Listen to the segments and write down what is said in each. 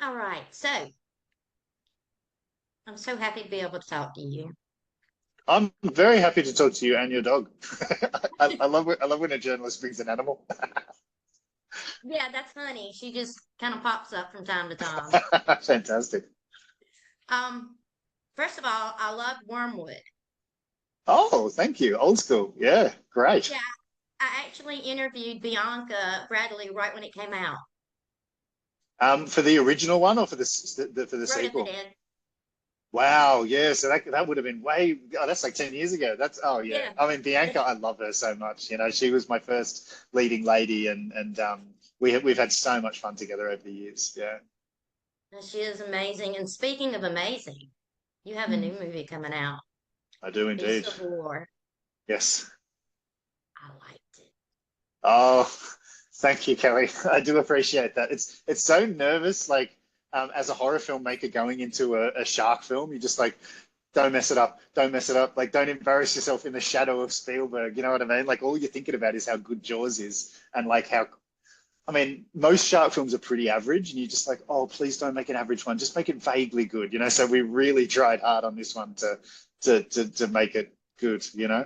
All right. So I'm so happy to be able to talk to you. I'm very happy to talk to you and your dog. I love when a journalist brings an animal. Yeah, that's funny. She just kind of pops up from time to time. Fantastic. Um, First of all, I love Wormwood. Oh, thank you. Old school. Yeah, great. Yeah, I actually interviewed Bianca Bradley right when it came out. For the original one or for for the Rhoda the sequel? Dead. Wow, yeah. So that would have been way. Oh, that's like 10 years ago. That's oh yeah. Yeah, I mean, Bianca, I love her so much. She was my first leading lady, and we've had so much fun together over the years. Yeah. she is amazing. And speaking of amazing, you have a Hmm. new movie coming out, I do Beast indeed. of War. Yes. I liked it. Oh, thank you, Kelly. I do appreciate that. It's so nervous, like as a horror filmmaker going into a shark film, you just like don't mess it up, don't mess it up, like don't embarrass yourself in the shadow of Spielberg. You know what I mean? Like all you're thinking about is how good Jaws is, and like how I mean, most shark films are pretty average, and you're just like, oh, please don't make an average one, just make it vaguely good. So we really tried hard on this one to make it good. No,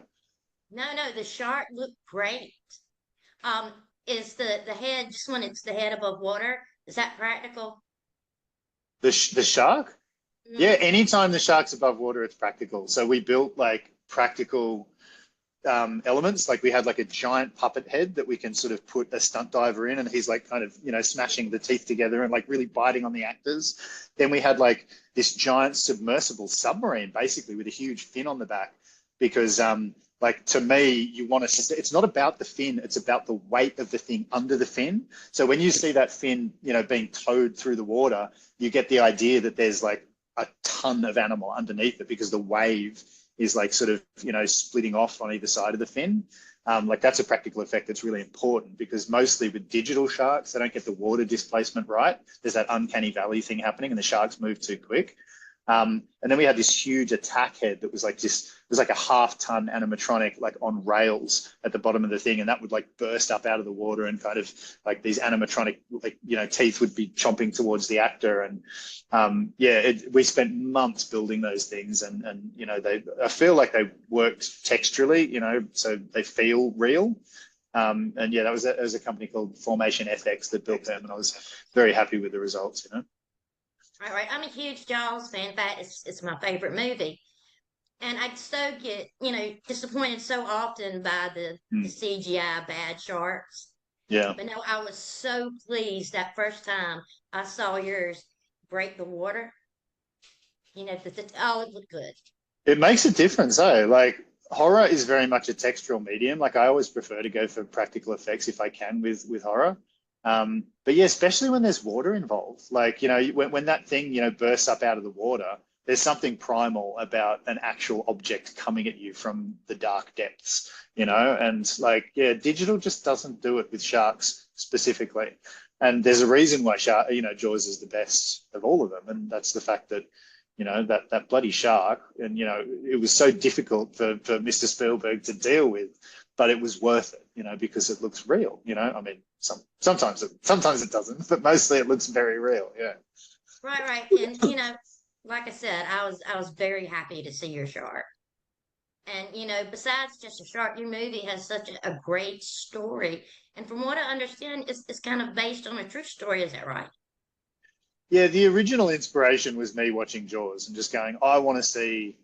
no, the shark looked great. Um, is the head just when it's the head above water? Is that practical? The shark. Yeah, Mm. anytime the shark's above water, it's practical. So we built like practical elements. Like we had like a giant puppet head that we can sort of put a stunt diver in, and he's like kind of smashing the teeth together and like really biting on the actors. Then we had like this giant submersible submarine, basically with a huge fin on the back, because like to me, you want to. It's not about the fin; it's about the weight of the thing under the fin. So when you see that fin, being towed through the water, you get the idea that there's like a ton of animal underneath it because the wave is like sort of splitting off on either side of the fin. Like that's a practical effect that's really important because mostly with digital sharks, they don't get the water displacement right. There's that uncanny valley thing happening, and the sharks move too quick. And then we had this huge attack head that was like just it was like a half-ton animatronic like on rails at the bottom of the thing, and that would like burst up out of the water and kind of like these animatronic like teeth would be chomping towards the actor. And yeah, we spent months building those things, and they I feel like they worked texturally, so they feel real. And yeah, that was a company called Formation FX that built them, and I was very happy with the results. Right, right. I'm a huge Jaws fan. In fact, it's my favorite movie. And I so get, disappointed so often by the Mm, CGI bad sharks. yeah. But no, I was so pleased that first time I saw yours break the water. Oh, it looked good. It makes a difference, eh? Like horror is very much a textural medium. Like I always prefer to go for practical effects if I can with horror. But yeah, especially when there's water involved. Like, when that thing, bursts up out of the water, there's something primal about an actual object coming at you from the dark depths, and like, yeah, digital just doesn't do it with sharks specifically. And there's a reason why Jaws is the best of all of them, and that's the fact that that bloody shark, and it was so difficult for Mr. Spielberg to deal with, but it was worth it, because it looks real. I mean, sometimes it doesn't, but mostly it looks very real. Yeah. Right, right. And like I said, I was very happy to see your shark. And besides just a shark, your movie has such a great story. And from what I understand, it's kind of based on a true story. Is that right? Yeah, the original inspiration was me watching Jaws and just going, I want to see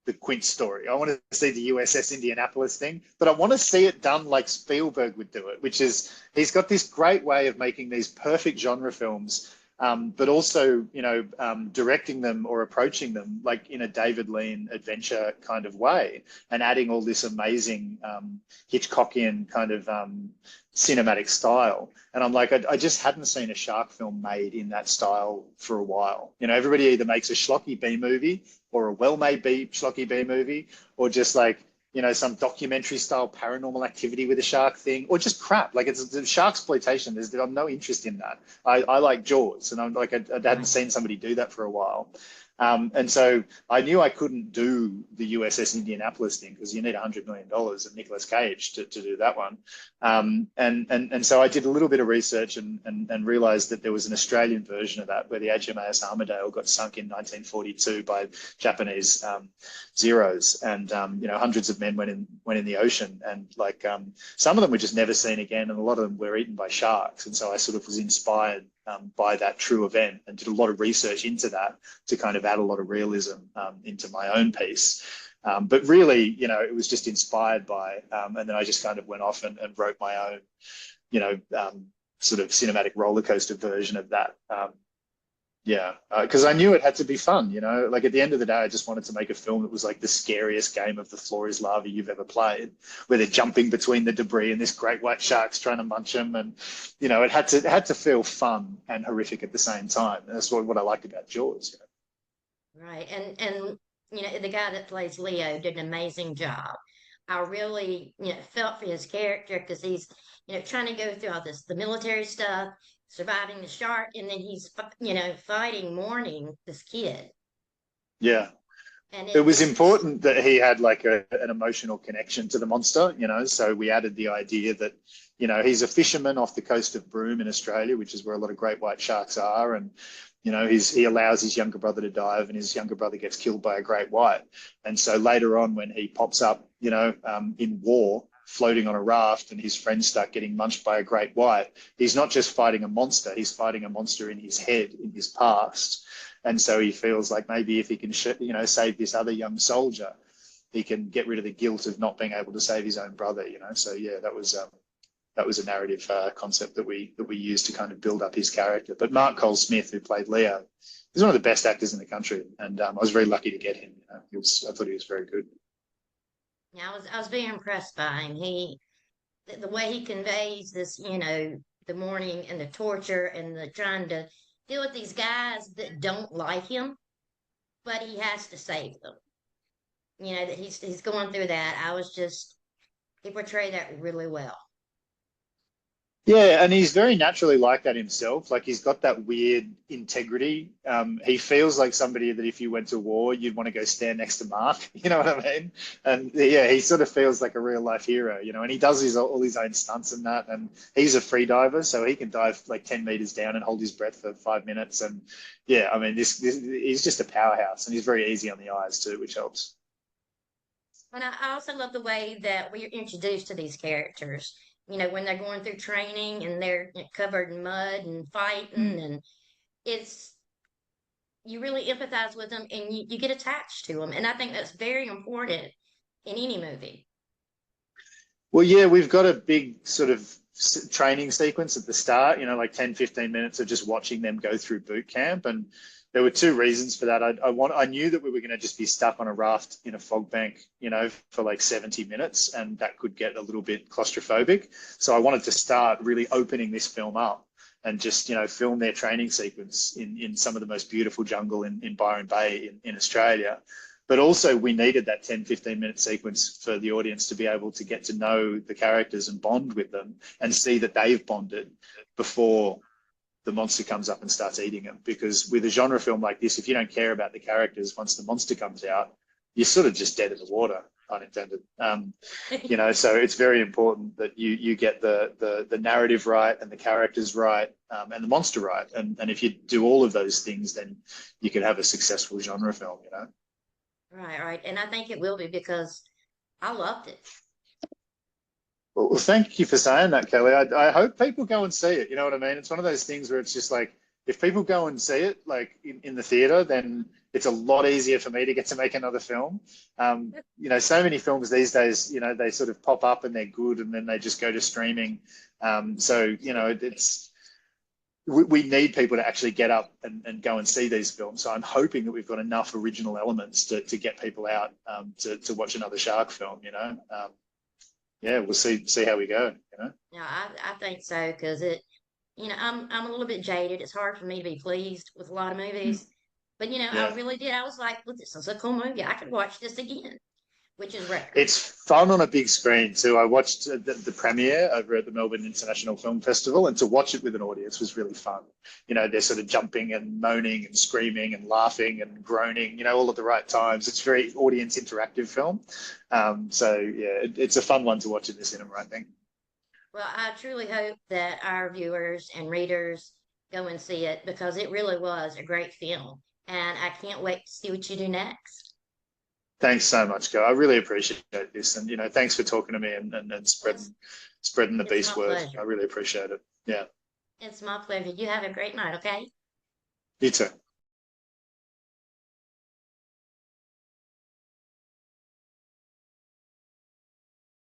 the Quint story. I want to see the USS Indianapolis thing, but I want to see it done like Spielberg would do it, which is he's got this great way of making these perfect genre films, but also, directing them or approaching them like in a David Lean adventure kind of way and adding all this amazing Hitchcockian kind of cinematic style. And I'm like, I just hadn't seen a shark film made in that style for a while. Everybody either makes a schlocky B movie or a well-made schlocky B movie, or just like some documentary style paranormal activity with a shark thing, or just crap. Like it's shark exploitation. I'm no interest in that. I like Jaws, and I'm like I hadn't Right. seen somebody do that for a while. And so I knew I couldn't do the USS Indianapolis thing because you need $100 million of Nicolas Cage to do that one. And so I did a little bit of research and realized that there was an Australian version of that where the HMAS Armidale got sunk in 1942 by Japanese Zeros, and hundreds of men went in the ocean, and like some of them were just never seen again, and a lot of them were eaten by sharks. And so I sort of was inspired by that true event and did a lot of research into that to kind of add a lot of realism into my own piece. But really, it was just inspired by, and then I just kind of went off and wrote my own, sort of cinematic roller coaster version of that. Yeah, because I knew it had to be fun, like at the end of the day, I just wanted to make a film that was like the scariest game of the floor is lava you've ever played, where they're jumping between the debris and this great white shark's trying to munch them. And, it had to feel fun and horrific at the same time. And that's what I liked about Jaws. Right. And the guy that plays Leo did an amazing job. I really, felt for his character because he's, trying to go through all the military stuff, surviving the shark, and then he's, fighting, mourning this kid. Yeah. And it was important that he had like an emotional connection to the monster, so we added the idea that, he's a fisherman off the coast of Broome in Australia, which is where a lot of great white sharks are. And, he allows his younger brother to dive, and his younger brother gets killed by a great white. And so later on, when he pops up, in war, floating on a raft, and his friends start getting munched by a great white, he's not just fighting a monster, he's fighting a monster in his head, in his past. And so he feels like maybe if he can, save this other young soldier, he can get rid of the guilt of not being able to save his own brother. So yeah, that was a narrative concept that we used to kind of build up his character. But Mark Cole-Smith, who played Leo, he's one of the best actors in the country, and I was very lucky to get him. I thought he was very good. Yeah, I was very impressed by him. The way he conveys this, the mourning and the torture and the trying to deal with these guys that don't like him, but he has to save them. That he's going through that. He portrayed that really well. Yeah, and he's very naturally like that himself. Like he's got that weird integrity. He feels like somebody that if you went to war, you'd want to go stand next to Mark. You know what I mean? And yeah, he sort of feels like a real life hero. And he does all his own stunts and that. And he's a free diver, so he can dive like 10 meters down and hold his breath for 5 minutes. And yeah, I mean, this he's just a powerhouse, and he's very easy on the eyes too, which helps. And I also love the way that we're introduced to these characters. When they're going through training and they're covered in mud and fighting, and you really empathize with them, and you get attached to them. And I think that's very important in any movie. Well, yeah, we've got a big sort of training sequence at the start, like 10, 15 minutes of just watching them go through boot camp. And there were two reasons for that. I knew that we were going to just be stuck on a raft in a fog bank, for like 70 minutes, and that could get a little bit claustrophobic. So I wanted to start really opening this film up and just, film their training sequence in some of the most beautiful jungle in Byron Bay in Australia. But also we needed that 10, 15-minute sequence for the audience to be able to get to know the characters and bond with them and see that they've bonded before the monster comes up and starts eating them. Because with a genre film like this, if you don't care about the characters, once the monster comes out, you're sort of just dead in the water, unintended. So it's very important that you get the narrative right and the characters right, and the monster right. And if you do all of those things, then you could have a successful genre film, Right. And I think it will be, because I loved it. Well, thank you for saying that, Kelly. I hope people go and see it. You know what I mean? It's one of those things where it's just like, if people go and see it, like in the theater, then it's a lot easier for me to get to make another film. So many films these days, they sort of pop up and they're good, and then they just go to streaming. We need people to actually get up and go and see these films. So I'm hoping that we've got enough original elements to get people out to watch another shark film, yeah, we'll see how we go, Yeah, I think so, because I'm a little bit jaded. It's hard for me to be pleased with a lot of movies. But Yeah. I really did. I was like, well, this is a cool movie. I could watch this again. which is rare. It's fun on a big screen too. I watched the premiere over at the Melbourne International Film Festival, and to watch it with an audience was really fun. You know, they're sort of jumping and moaning and screaming and laughing and groaning, you know, all at the right times. It's a very audience interactive film. So yeah, it's a fun one to watch in the cinema, I think. Well, I truly hope that our viewers and readers go and see it because it really was a great film. And I can't wait to see what you do next. Thanks so much, Joe. I really appreciate this, and you know, thanks for talking to me and It's, spreading the it's beast my word. I pleasure. really appreciate it. Yeah, It's my pleasure. You have a great night, okay? you too.